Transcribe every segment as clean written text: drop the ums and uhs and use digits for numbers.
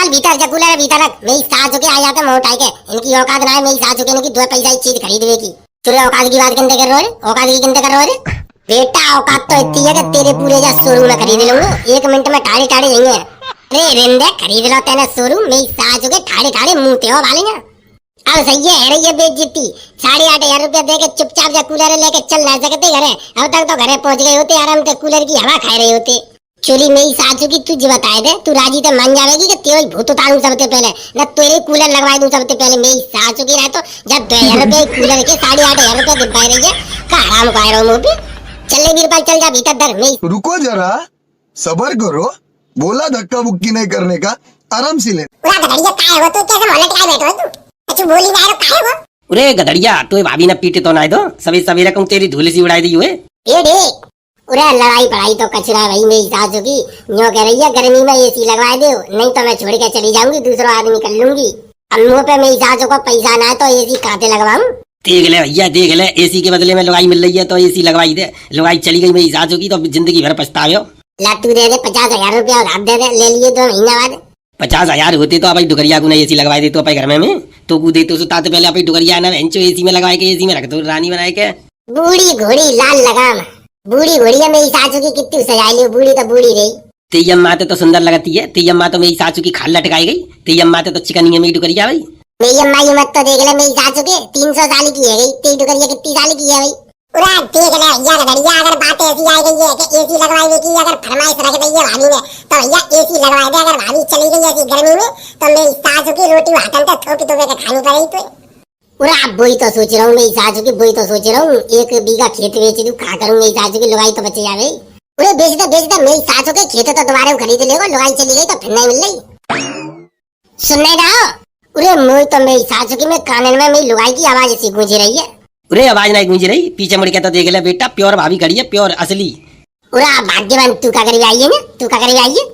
चल भीतर जा, कूलर भीतर रख। मेरी सास के आ जाते मोट के, इनकी औकात ना है मेरी सास के इनकी दो पैसा की चीज खरीदने की। तेरे औकात की बात किंते कर रहे हो? औकात की किंते कर रहे हो? बेटा औकात तो इतनी है कि तेरे पूरे जा शोरूम में खरीद लूंगा, 1 मिनट में ठाड़े ठाड़े देंगे। अरे रेंदे खरीद लो तेने शोरूम, मेरी सास के ठाड़े ठाड़े मुंह ते हो वाले ना। अब सही है रही है बेइज्जती। 8,500 रुपया दे के चुपचाप जा कूलर लेके चल ना सकते घरे? अब तक तो घरे पहुंच गए होते, आराम से कूलर की हवा खा रहे होते। चोरी मेरी सासू की तुझ बताए दे, तू राजी तो मान जाएगी कि तेरे भूत उतारू सबसे पहले, न तेरे कूलर लगवा दूं सबसे पहले। मेरी सासू की रहे तो जब 2,000 रुपये कूलर के 8,500 रुपया दिखा रही है का आराम खा रहा हूँ मुंह पे। चल वीरपाल चल जा भीतर धर। मेरी रुको जरा, सबर करो। बोला धक्का बुक्की नहीं करने का, आराम से ले। पूरा गधड़िया काहे हो? तू कैसे मोहल्ले के बैठो तू? तू बोली ना काहे हो? अरे गधड़िया, तो भाभी ने पीटे तो ना दो, सभी सवेरे कहूँ तेरी धूल सी उड़ाई दी हुए। ये देख, उरे लड़ाई पढ़ाई तो कचरा है भाई मेरी सासू की। यूँ कह रही है गर्मी में एसी लगवा दो, नहीं तो मैं छोड़ के चली जाऊंगी, दूसरा आदमी कर लूंगी। अब मुँह पे मेरी सासू को पैसा ना है तो एसी काते लगवाऊं? देख ले भैया देख ले, एसी के बदले में लुगाई मिल रही है तो एसी लगवाई दे। लुगाई चली गई मेरी सासू की तो जिंदगी भर पछतावे। ला तू दे दे 50,000 रुपया और आप दे दे, ले लिए 2 महीना बाद। 50,000 होते तो भाई डुगरिया को ना एसी लगवाई दे तो अपन घर में तो को दे तो सुताते पहले अपन डुगरिया ना बेंचो एसी में लगवाए के, एसी में रख दो रानी बनाए के। बूढ़ी घोड़ी लाल लगाम, बूढ़ी घोड़ी है मेरी सासू की, कितनी सजा ली। बूढ़ी तो बूढ़ी रही। तेयम माते तो सुंदर लगती है, तेयम माँ तो मेरी सासू की खाल लटकाई गई। तेयम माते तो चिकनी है मेरी डुगरिया भाई। मेरी अम्मा की मत तो देख ले, मेरी सासू के 300 साल की है गई, तेरी डुगरिया कितनी साल की है भाई? पूरा देख ले भैया गधड़िया, अगर बात ऐसी आ गई है कि एसी लगवाने की अगर फरमाइश रख दी है भाभी ने तो भैया एसी लगवा दे। अगर भाभी चली गई ऐसी गर्मी में तो मेरी सासू की रोटी हाथन तक थोपी तो खानी पड़ेगी। तो पूरा वही तो सोच रहा हूँ मेरी सासू की, वही तो सोच रहा हूँ। 1 बीघा खेत बेच दूं, खा करूँ मेरी सासू की, लुगाई तो बचे जावे। पूरे बेच दे मेरी सासू के खेत तो दोबारा खरीद लेगा, लुगाई चली गई तो फिर नहीं मिल रही। सुनने जाओ, अरे मुझे तो मेरी सासू की में कानन में मेरी लुगाई की आवाज ऐसी गूंज रही है। अरे आवाज नहीं गूंज रही, पीछे मुड़ के तो देख ले बेटा, प्योर भाभी खड़ी है, प्योर असली। पूरा भाग्यवान तू का करीब आई है ना, तू का करीब आई है।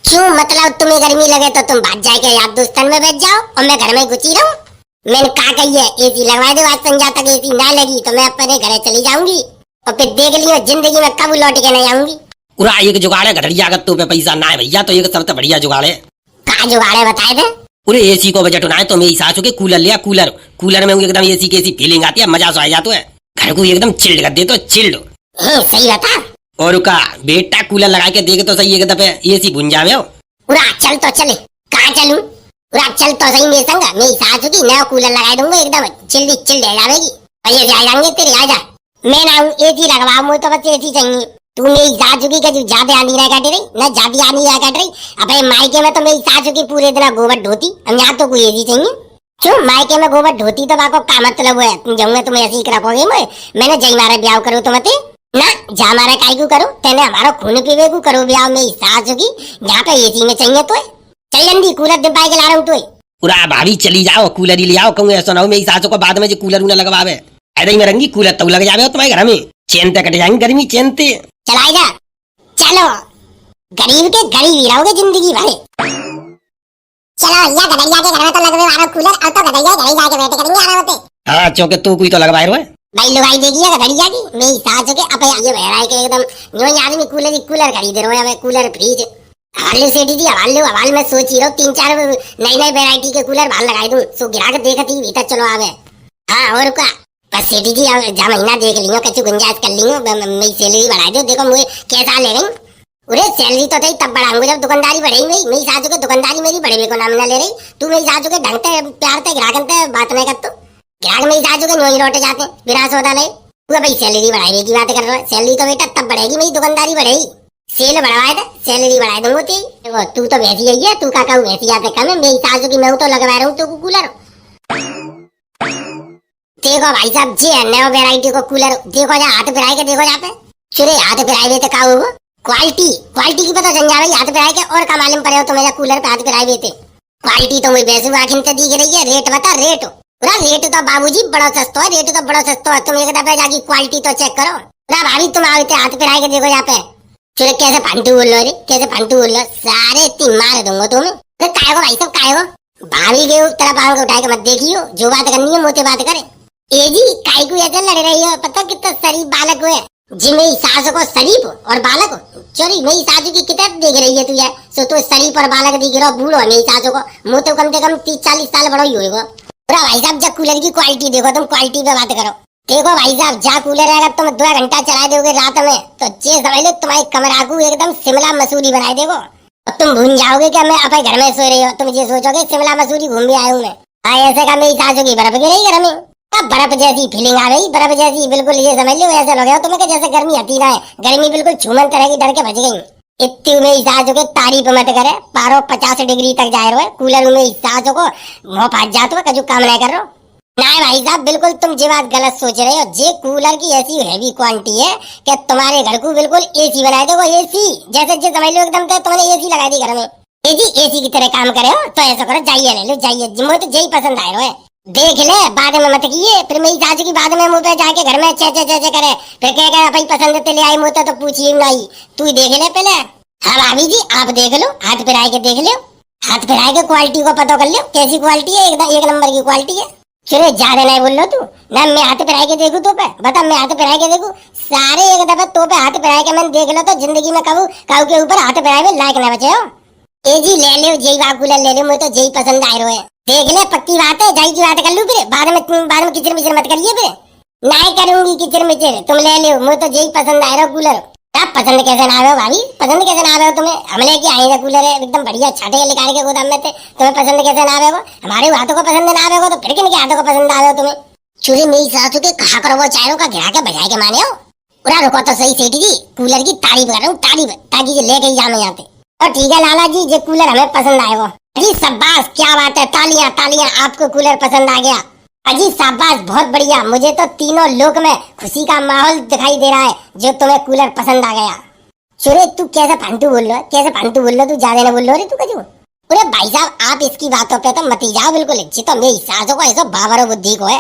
क्यों मतलब तुम्हें गर्मी लगे तो तुम भाग जाए के यार दोस्तन में बैठ जाओ और मैं घर में घुसी रहूं? मैंने कहा कही है एसी लगवा दो, आज संजा तक एसी ना लगी तो मैं अपने घर चली जाऊंगी और फिर देख लियो जिंदगी में कब लौट के नहीं आऊंगी। पूरा एक जुगाड़ है गधड़िया, अगर तो पे पैसा ना है भैया तो एक सबसे बढ़िया जुगाड़ है। कहा जुगाड़ है बताए थे? पूरे एसी को बजट होना है तो मेरी सासू के कूलर लिया, कूलर कूलर में एकदम एसी की ऐसी फीलिंग आती है, मजा सो आ जाता है, घर को एकदम चिल्ड कर दे तो चिल्ड। सही बता। और का बेटा कूलर लगा के देखे तो सही एक दफे एसी भुन जावे। पूरा चल तो चले, कहाँ चलूं? पूरा चल तो सही मेरे संग, मेरी सासू की नया कूलर लगा दूंगा, एकदम चिल्ड चिल्ड हो जाएगी। भैया जाएंगे तेरे आजा, मैं ना एसी लगवा, मुझे तो बस एसी चाहिए। तू मेरी सासू की कभी ज्यादा आनी रह काट रही ना, ज्यादा आनी रह काट रही। अपने मायके में तो मेरी सासू की पूरे दिन गोबर ढोती, अब यहाँ तो कोई एसी चाहिए। क्यों मायके में गोबर ढोती तो बाको का मतलब है? तुम जाऊंगा तुम ऐसे ही रखोगे, मैंने जय मारे ब्याह करो तो मत ना, जा मारे काय को करो, तेने हमारा खून पीवे को करो ब्याह मेरी सासू की, यहाँ पे एसी में चाहिए तो चल जल्दी कूलर दिपाई के ला रहा हूँ। तो पूरा भाभी चली जाओ कूलर ही ले आओ, कहूँ ऐसा ना हो मेरी सासू को बाद में जो कूलर उन्हें लगवावे ऐसे ही में रंगी कूलर तो लग जावे तुम्हारे घर में, चैनते कट जाएंगे गर्मी चैनते। चलाई जा, चलो गरीब के गरीब ही रहोगे जिंदगी भर। चलो भैया गधड़िया के घर में तो लगवे वाला कूलर, अब तो गधड़िया घर ही जाके बैठे करेंगे आराम से। हाँ चौके तू कोई तो लगवाए रहे भाई लुगाई देगी है गधड़िया की, मेरी सासू के अब ये बहरा के एकदम न्यू आदमी कूलर ही कूलर खरीद रहे हैं, कूलर फ्रिज हवाले से दी हवाले में सोच ही रहो 3-4 नई नई वैरायटी के कूलर बाहर लगाई दूं, सो गिरा के देखती भीतर चलो आवे। हाँ और क्या बस सेठी जी जा महीना देख लियो, कच्ची गुंजाइश कर लियो, मेरी सैलरी बढ़ा दो, देखो मुझे कैसा ले रही। अरे सैलरी तो थी तब बढ़ाऊंगा जब दुकानदारी बढ़ेगी। मेरी सासू के दुकानदारी मेरी बढ़े को नाम ना ले रही, तू मेरी सासू के ढंग से प्यार से ग्राहक से बात नहीं करते, ग्राहक मेरी सासू के नोई लौटे जाते बिना सौदा ले। तू भाई सैलरी बढ़ाने की बात कर रहा है, सैलरी तो बेटा तब बढ़ेगी मेरी दुकानदारी बढ़ेगी, सेल बढ़वाए थे सैलरी बढ़ा दूंगा तेरी। तू तो वैसी ही है, तू का कहूँ वैसी आते कम है, मेरी सासू की मैं तो लगवा रहा हूँ तो कूलर। देखो भाई साहब जी नया वैरायटी को कूलर देखो, जा हाथ फिराए के देखो, यहाँ पे चुरे हाथ फिराए हुए थे का होगा क्वालिटी की पता चल जाए, हाथ फिराए के और का मालूम पड़े हो तो मेरा कूलर पे हाथ फिराए हुए थे। क्वालिटी तो मुझे वैसे आखिर से दिख रही है, रेट बता रेट। पूरा रेट तो बाबूजी बड़ा सस्ता है, रेट तो बड़ा सस्ता है, तुम एक दफे जाके क्वालिटी तो चेक करो। पूरा भाभी तुम आते हाथ फिराए के देखो यहाँ पे, चुरे कैसे फंटू बोल लो रे, कैसे फंटू बोल लो, सारे तीन मार दूंगा तुम्हें। काय हो भाई सब काय हो, भाभी के तरफ आंख उठाए के मत देखियो, जो बात करनी है मोटे बात करे। ए जी काय को ऐसे लड़ रही हो, पता कितना शरीफ बालक हुए, जी मेरी सास को शरीफ और बालक चोरी मेरी सासू की किताब देख रही है तू यार सो तो शरीफ और बालक दिख रहा बूढ़ो है मेरी सासू को मुँह तो कम से कम 30-40 साल बड़ा ही होगा। पूरा भाई साहब जब कूलर की क्वालिटी देखो तुम क्वालिटी पे बात करो। देखो भाई साहब जहाँ कूलर है अगर तुम 2 घंटा चला दोगे रात में तो ये समझ लो तुम्हारी कमरा को एकदम शिमला मसूरी बना देगो और तुम भूल जाओगे कि मैं अपने घर में सो रही हो। तुम ये सोचोगे शिमला मसूरी घूम भी आया हूँ मैं। हाँ ऐसे का मेरी सासू की बर्फ गिरी घर में अब बर्फ जैसी फीलिंग आ गई बर्फ जैसी बिल्कुल ये समझ लो ऐसा लग गया तुम्हें कि जैसे गर्मी आती ना है गर्मी बिल्कुल छूमन तरह की डर के बच गई। इतनी मेरी सासू के तारीफ मत करे पारो 50 डिग्री तक जा रहे हो कूलर में सासू को मुँह फाट जाते हो कजू काम नहीं कर रहे हो। ना भाई साहब बिल्कुल तुम ये बात गलत सोच रहे हो। जे कूलर की ऐसी हैवी क्वांटिटी है कि तुम्हारे घर को बिल्कुल एसी बना देगा एसी जैसे जो समझ लो एकदम तो तुमने एसी लगा दी घर में एसी की तरह काम करे हो। तो ऐसा करो जाइए ले लो जाइए मुझे तो यही पसंद आए रहे देख ले बाद में मत किए फिर मेरी सासू की बाद में मुँह पे जाके घर में चे करे फिर कह भाई पसंद ते ले आई मुँह तो पूछिए नहीं तू देख ले पहले। हाँ भाभी जी आप देख लो हाथ फिरा के देख लो हाथ फिरा के क्वालिटी को पता कर लो कैसी क्वालिटी है एकदम 1 नंबर की क्वालिटी है। चलो ज्यादा नहीं बोल लो तू ना मैं हाथ फिरा के देखू तो पे बता मैं हाथ फिरा के देखू सारे एक दफा तो पे हाथ फिरा के मैंने देख लो तो जिंदगी में कबू काऊ के ऊपर हाथ फिराए में लायक ना बचे हो। ए जी ले लो जय बाकूलर ले लो मुझे तो जय पसंद आए रहे देख ले पक्की बात है जाई की बात कर लू फिर बाद में किचर मिचर मत करिए फिर नहीं करूंगी किचर मिचर तुम ले लो मुझे तो जय पसंद आए रहा कूलर। आप पसंद कैसे ना आवे हो भाभी पसंद कैसे ना आवे हो तुम्हें हमले की आई कूलर है एकदम बढ़िया छाटे निकाल के गोदाम में थे तुम्हें पसंद कैसे ना आवे हो हमारे हाथों को पसंद ना आवे हो तो फिर किन के हाथों को पसंद आवे हो तुम्हें। चूरी मेरी सासू के कहा करो वो चारों का घिरा के बजाए के माने हो पूरा रुको तो सही सेठी जी कूलर की तारीफ कर रहा हूँ तारीफ ताकि लेके जामे यहाँ पे और ठीक है लाला जी ये कूलर हमें पसंद आए वो जी शाबाश क्या बात है तालियां तालियां आपको कूलर पसंद आ गया अजी शाबाश बहुत बढ़िया मुझे तो तीनों लोक में खुशी का माहौल दिखाई दे रहा है जो तुम्हें कूलर पसंद आ गया। सुरे तू कैसे फालतू बोल रहा है कैसे फालतू बोल रहा तू ज्यादा ना बोल रहा रे तू कजू अरे भाई साहब आप इसकी बातों पे तो मत ही जाओ बिल्कुल जी तो मेरी सासों को ऐसा बाबर बुद्धि को है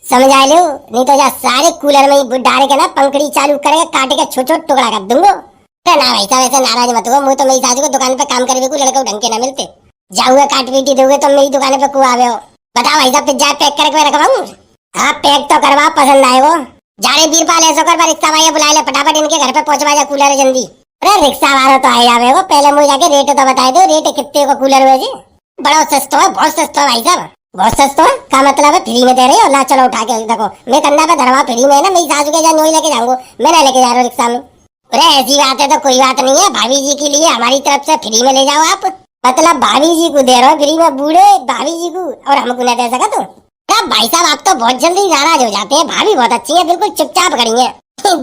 समझा लो नहीं तो जा सारे कूलर में ही डाल के ना पंखड़ी चालू करके काट के छोटे छोटे टुकड़ा कर दूंगा। ना भाई साहब ऐसे नाराज मत हो मुझे तो मेरी सासू को दुकान पे काम करने को लड़का ढंग के ना मिलते जाऊंगा काट पीटी दोगे तो मेरी दुकान पे को आवे हो बताओ भाई साहब पिज्जा पैक करके रखवाऊं हाँ पैक तो करवा पसंद आए वो जा रहे बीरपाल ऐसा कर रिक्शा वाले बुला ले फटाफट इनके घर पे पहुंचवा जा कूलर जल्दी। अरे रिक्शा वाला तो आए जावे वो पहले मुझे जाके रेट तो बता दो रेट कितने को कूलर हुए जी बड़ा सस्ता है बहुत सस्ता है भाई साहब बहुत सस्ता है का मतलब है फ्री में दे रहे हो ला चलो उठा के देखो मैं कंधा पे धरवा फ्री में है ना मेरी सासू के जान नहीं लेके जाऊंगा मैं ना लेके जा रहा हूँ रिक्शा में। अरे ऐसी बात है तो कोई बात नहीं है भाभी जी के लिए हमारी तरफ से फ्री में ले जाओ आप मतलब भाभी जी को दे रहे हो फ्री में बूढ़े भाभी जी को और हमको नहीं दे सका तो भाई साहब आप तो बहुत जल्दी नाराज हो जाते हैं भाभी बहुत अच्छी है बिल्कुल चुपचाप खड़ी है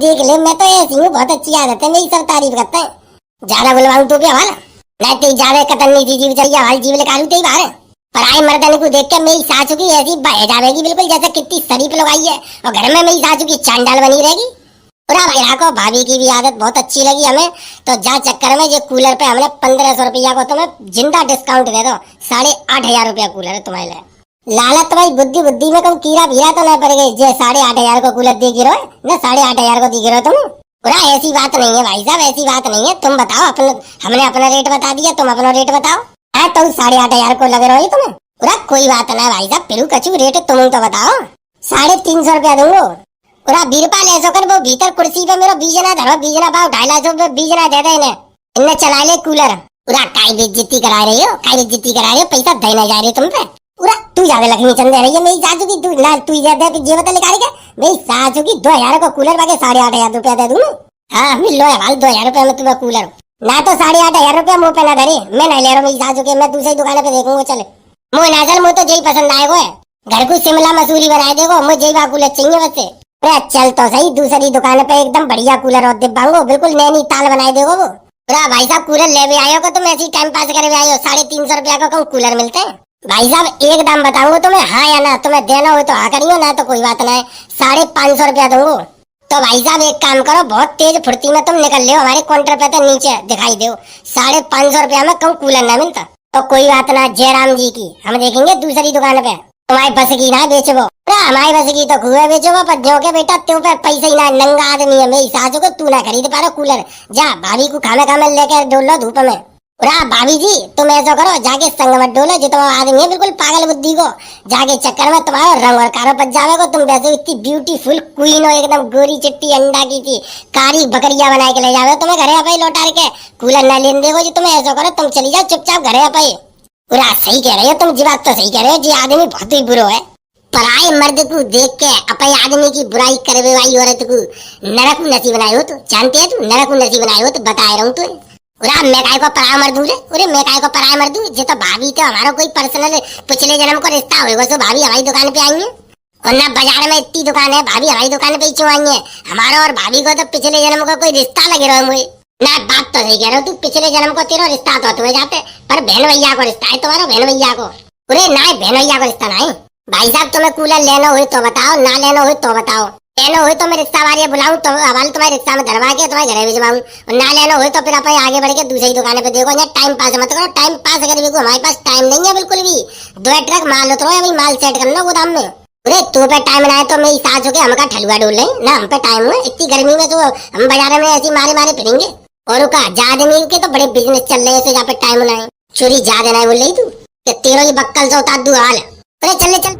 देख ले मैं तो ऐसी हूँ बहुत अच्छी आदत है मेरी सब तारीफ करते हैं ज्यादा बुलवाऊं तो क्या हमारा नहीं तो ज्यादा कतलनी जीव चाहिए हमारी जीव निकालू तो ही बाहर पराए मर्दन को देख के मेरी सासू की ऐसी बह जाएगी बिल्कुल जैसे कितनी शरीफ लगाई है और घर में मेरी सासू की चांडाल बनी रहेगी। पूरा भाई को भाभी की भी आदत बहुत अच्छी लगी हमें तो जा चक्कर में ये कूलर पे हमने 1500 रुपया को तुम्हें जिंदा डिस्काउंट दे दो 8500 रुपया कूलर है तुम्हारे लिए। लाला तुम्हारी बुद्धि बुद्धि में कहूँ कीड़ा भीरा तो नहीं पड़ गई जे 8500 को कूलर दे गिरो ना 8500 को दी गिरो तुम पूरा ऐसी बात नहीं है भाई साहब ऐसी बात नहीं है तुम बताओ अपने हमने अपना रेट बता दिया तुम अपना रेट बताओ है तो 8500 को लगे रहो तुम्हें पूरा कोई बात नहीं भाई साहब फिर कचू रेट तुम तो बताओ 350 रुपया दूंगो पूरा बीरपाल ऐसा कर वो भीतर कुर्सी पे मेरा बीजना धरो बीजना पाओ 250 बीजना दे दे इन्हें चला ले कूलर पूरा काय बेइज्जती करा रही हो काय बेइज्जती करा रही हो पैसा देना जा रही तुम पे पूरा तू ज्यादा लक्ष्मी चंद दे रही है मेरी सासू की तू ना तू ज्यादा ये बता निकाल के मेरी सासू की 2000 को कूलर बाकी 8500 रुपया दे दूं। हाँ मिल लो भाई 2000 रुपया में तुम्हें कूलर ना तो 8500 रुपया मुँह पे ना धरे मैं नहीं ले रहा मेरी सासू के मैं दूसरी दुकान पे देखूंगा चले मुझे ना चल मुझे तो यही पसंद आएगा घर को शिमला मसूरी बनाए देगो मुझे यही कूलर चाहिए वैसे अरे चल तो सही दूसरी दुकान पे एकदम बढ़िया कूलर और दिब्बांगो बिल्कुल नैनी ताल बनाए देगो वो पूरा भाई साहब कूलर ले भी आयो को तुम ऐसी टाइम पास करे आयो 350 रुपया का कहूँ कूलर मिलते हैं भाई साहब एक दाम बताऊंगा तुम्हें हाँ या ना तुम्हें देना हो तो हाँ करियो ना तो कोई बात नहीं 550 रुपया दूंगो। तो भाई साहब एक काम करो बहुत तेज फुर्ती में तुम निकल लियो हमारे काउंटर पे तो नीचे दिखाई दो 550 रुपया में कहूँ कूलर ना मिलता तो कोई बात ना जयराम जी की हम देखेंगे दूसरी दुकान पे तुम्हारी बस की ना बेचबो हमारी बस की तो खुए बेचोगे पर जो के बेटा तुम पे पैसा ही ना नंगा आदमी है मेरी सासू को तू ना खरीद पा रहा कूलर जा भाभी को खाना खाने लेकर डोल लो धूप में उरा भाभी जी तुम ऐसा करो, जाके संग मत डोलो, जो तुम आदमी है बिल्कुल पागल बुद्धि को, जाके चक्कर में तुम्हारा रंग और कारो पच जावेगा। तुम वैसे इतनी ब्यूटीफुल क्वीन हो, एकदम गोरी चिट्टी अंडा की थी, कारी बकरिया बना के ले जावे तुम्हें घरे अपे लौटा के। कूलर ना लेने देखो जी, तुम्हें ऐसा करो तुम चली जाओ चुपचाप घरे अपे। उरा सही कह रहे हो तुम, जी बात तो सही कह रहे हो जी, आदमी बहुत ही बुरो है। पराए मर्द को देख के अपने आदमी की बुराई करवे वाली औरत को नरक नसी बनाए हो। तो जानते है तू नरक नसी बनाए हो, तो बता रहा हूँ तुझे। उरा मैं काय को पराया मर्द हूँ रे, अरे मैं काय को पराया मर्द हूँ, जे तो भाभी तो हमारा कोई पर्सनल पिछले जन्म को रिश्ता होगा, तो भाभी हमारी दुकान पे आई है। और ना बाजार में इतनी दुकान है, भाभी हमारी दुकान पे क्यों आई है? हमारा और भाभी को तो पिछले जन्म का कोई रिश्ता लगे रहो मुझे ना। बात तो सही कह रहे हो तू, पिछले जन्म को तेरा रिश्ता तो तुम्हें जाते, पर बहन भैया को रिश्ता है तुम्हारा, बहन भैया को। अरे ना बहन भैया को रिश्ता नहीं। भाई साहब तुम्हें कूलर लेना हो तो बताओ, ना लेना हो तो बताओ। लेना हो तो मैं रिक्शा वाले बुलाऊं, तो हवाले तुम्हारे रिक्शा में धरवा के तुम्हारे घरे भिजवाऊं, और ना लेना हो तो फिर अपन आगे बढ़ के दूसरी दुकान पे देखो। टाइम पास मत करो, टाइम पास अगर देखो हमारे पास टाइम नहीं है बिल्कुल भी। 2 ट्रक माल उतरो, अभी माल सेट कर लो गोदाम में। अरे तू पे टाइम ना है तो मेरी सास हो के हमका ठलुआ डोल ले ना, हम पे टाइम हुआ इतनी गर्मी में, तो हम बाजार में ऐसी मारे मारे फिरेंगे। और का ज्यादा नहीं के तो बड़े बिजनेस चल रहे हैं, तो जहाँ पे टाइम ना है चोरी ज्यादा ना है बोल रही तू, तेरो ये बक्कल से उतार दू हाल। अरे चल चल।